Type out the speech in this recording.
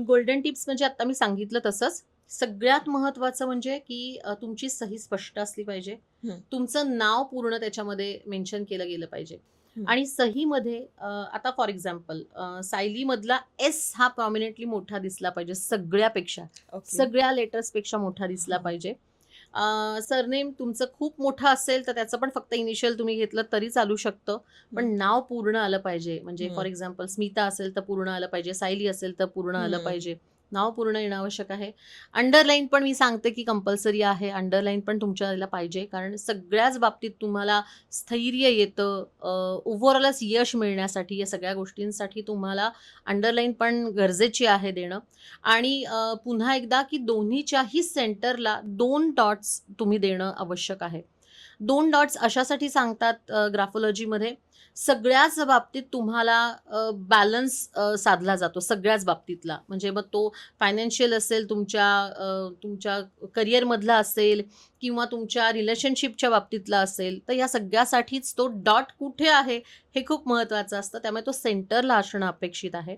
Golden tips म्हणजे आता मी सांगितलं तसंच. सगळ्यात महत्त्वाचं म्हणजे की तुमची सही स्पष्ट असली पाहिजे. हं, तुमचं नाव पूर्ण त्याच्यामध्ये मेन्शन केलं गेलं पाहिजे. हं. आणि सहीमध्ये आता फॉर एक्झाम्पल सायलीमधला एस हा प्रॉमिनेंटली मोठा दिसला पाहिजे सगळ्यापेक्षा. ओके. सगळ्या लेटर्सपेक्षा मोठा दिसला हां. पाहिजे. सरनेम तुमचं खूप मोठं असेल तर त्याचं पण फक्त इनिशियल तुम्ही घेतलं तरी चालू शकतं. हं, पण नाव पूर्ण आलं पाहिजे. म्हणजे हं, फॉर एक्झाम्पल स्मिता असेल तर पूर्ण आलं पाहिजे, सायली असेल तर पूर्ण आलं हं. पाहिजे. नाव पूर्ण येणं आवश्यक आहे. अंडरलाईन पण मी सांगते की कंपल्सरी आहे. अंडरलाईन पण तुमच्या याला पाहिजे. कारण सगळ्याच बाबतीत तुम्हाला स्थैर्य येतं. ओव्हरऑलच यश मिळण्यासाठी या सगळ्या गोष्टींसाठी तुम्हाला अंडरलाईन पण गरजेची आहे देणं. आणि पुन्हा एकदा की दोन्हीच्याही सेंटरला 2 डॉट्स तुम्ही देणं आवश्यक आहे. 2 डॉट्स अशासाठी सांगतात ग्राफोलॉजीमध्ये सगळ्याच बाबतीत तुम्हाला बॅलन्स साधला जातो सगळ्याच बाबतीतला. म्हणजे मग तो फायनान्शियल असेल, तुमच्या करिअरमधला असेल किंवा तुमच्या रिलेशनशिपच्या बाबतीतला असेल, तर या सगळ्यासाठीच तो डॉट कुठे आहे हे खूप महत्त्वाचं असतं. त्यामुळे तो सेंटरला असणं अपेक्षित आहे.